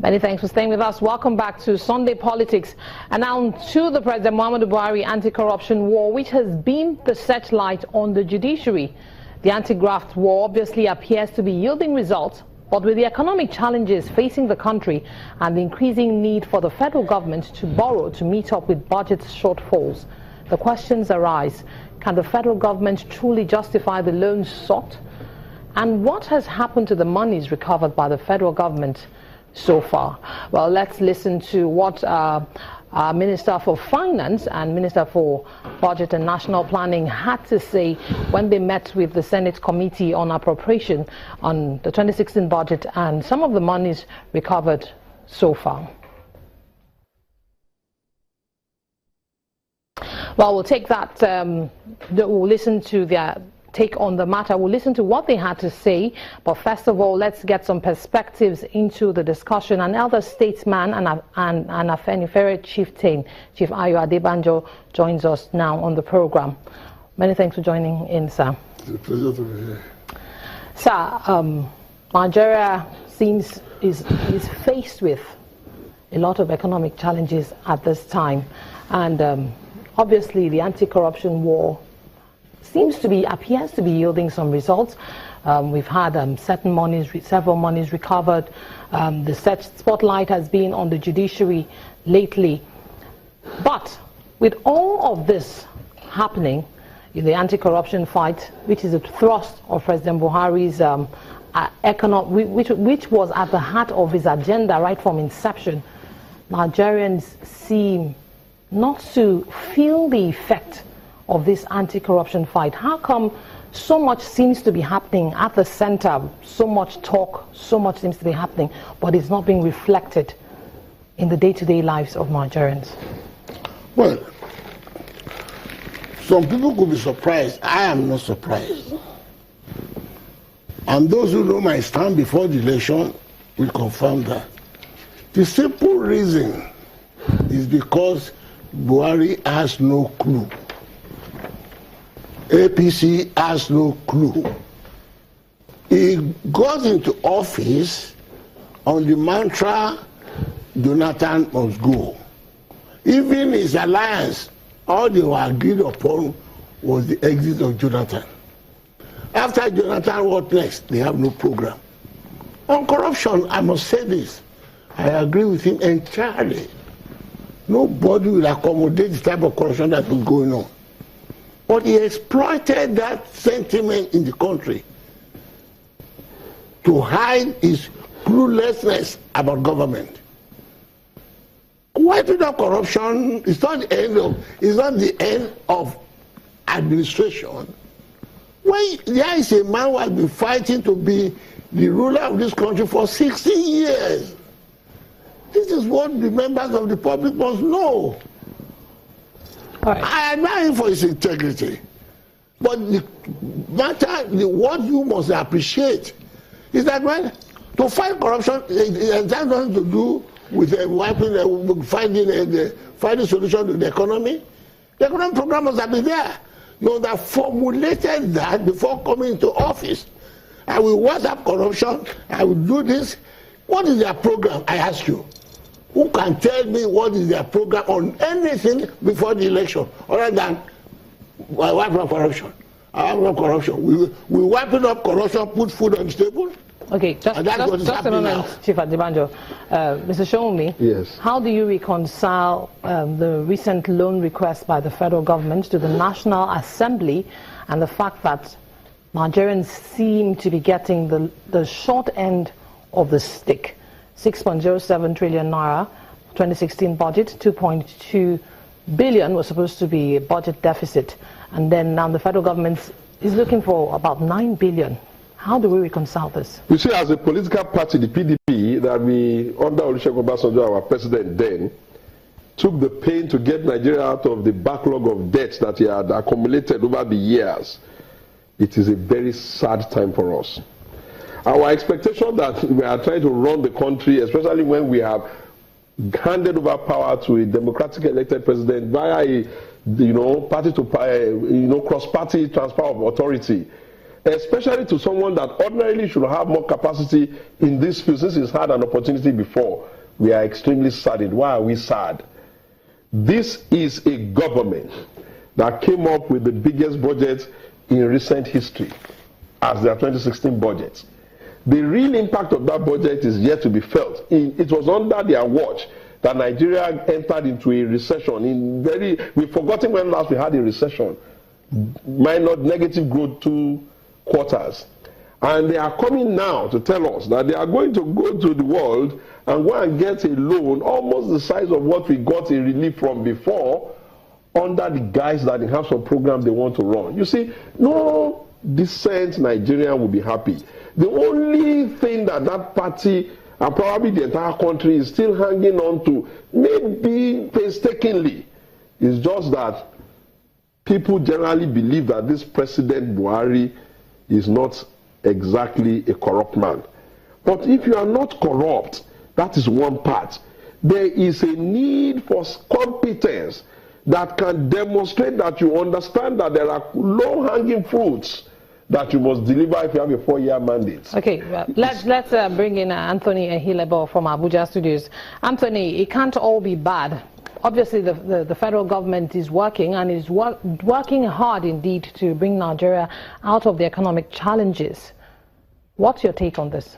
Many thanks for staying with us. Welcome back to Sunday Politics. And now to the President Muhammadu Buhari anti-corruption war, which has been the searchlight on the judiciary. The anti-graft war obviously appears to be yielding results, but with the economic challenges facing the country and the increasing need for the federal government to borrow to meet up with budget shortfalls, the questions arise: can the federal government truly justify the loans sought? And what has happened to the monies recovered by the federal government so far? Well, let's listen to what our Minister for Finance and Minister for Budget and National Planning had to say when they met with the Senate Committee on Appropriation on the 2016 budget and some of the monies recovered so far. Well, we'll take that, we'll listen to their take on the matter. We'll listen to what they had to say, but first of all, let's get some perspectives into the discussion. An elder statesman and Afenifere chieftain, Chief Ayo Adebanjo, joins us now on the program. Many thanks for joining in, sir. It's a pleasure to be here. Sir, Nigeria is faced with a lot of economic challenges at this time, and obviously the anti-corruption war appears to be yielding some results. We've had several monies recovered. The spotlight has been on the judiciary lately. But with all of this happening in the anti-corruption fight, which is a thrust of President Buhari's which was at the heart of his agenda right from inception, Nigerians seem not to feel the effect of this anti-corruption fight. How come so much seems to be happening at the center, so much talk, so much seems to be happening, but it's not being reflected in the day-to-day lives of Nigerians? Well, some people could be surprised. I am not surprised. And those who know my stand before the election will confirm that. The simple reason is because Buhari has no clue. APC has no clue. He got into office on the mantra, Jonathan must go. Even his alliance, all they were agreed upon was the exit of Jonathan. After Jonathan, what next? They have no program. On corruption, I must say this. I agree with him entirely. Nobody will accommodate the type of corruption that was going on. But he exploited that sentiment in the country to hide his cluelessness about government. Wiping out corruption is not the end of administration. When there is a man who has been fighting to be the ruler of this country for 60 years, this is what the members of the public must know. Right. I admire him for his integrity. But the matter, what you must appreciate is that when to fight corruption, it has nothing to do with finding solution to the economy. The economic program must have been there. You that formulated that before coming into office. I will wipe up corruption, I will do this. What is their program, I ask you? Who can tell me what is their program on anything before the election, other than wiping up corruption? We wiping up corruption, put food on the table? Okay, just a moment, Chief Adebanjo. Mr. Shomi, yes. How do you reconcile the recent loan request by the federal government to the National Assembly and the fact that Nigerians seem to be getting the short end of the stick? 6.07 trillion naira, 2016 budget, 2.2 billion was supposed to be a budget deficit, and then now the federal government is looking for about 9 billion. How do we reconcile this? You see, as a political party, the PDP, that we, under Olusegun Obasanjo, our president then, took the pain to get Nigeria out of the backlog of debts that he had accumulated over the years. It is a very sad time for us. Our expectation that we are trying to run the country, especially when we have handed over power to a democratic elected president via a, party to cross-party transfer of authority, especially to someone that ordinarily should have more capacity in this field, since he's had an opportunity before. We are extremely saddened. Why are we sad? This is a government that came up with the biggest budget in recent history as their 2016 budget. The real impact of that budget is yet to be felt. It was under their watch that Nigeria entered into a recession. We've forgotten when last we had a recession. Minor negative growth 2 quarters. And they are coming now to tell us that they are going to go to the world and go and get a loan almost the size of what we got in relief from before, under the guise that they have some program they want to run. You see, no decent Nigerian will be happy. The only thing that that party and probably the entire country is still hanging on to, maybe painstakingly, is just that people generally believe that this President Buhari is not exactly a corrupt man. But if you are not corrupt, that is one part. There is a need for competence that can demonstrate that you understand that there are low-hanging fruits that you must deliver if you have a 4-year mandate. Okay, let's bring in Anthony Ehilebo from Abuja Studios. Anthony, it can't all be bad. Obviously, the federal government is working and is working hard indeed to bring Nigeria out of the economic challenges. What's your take on this?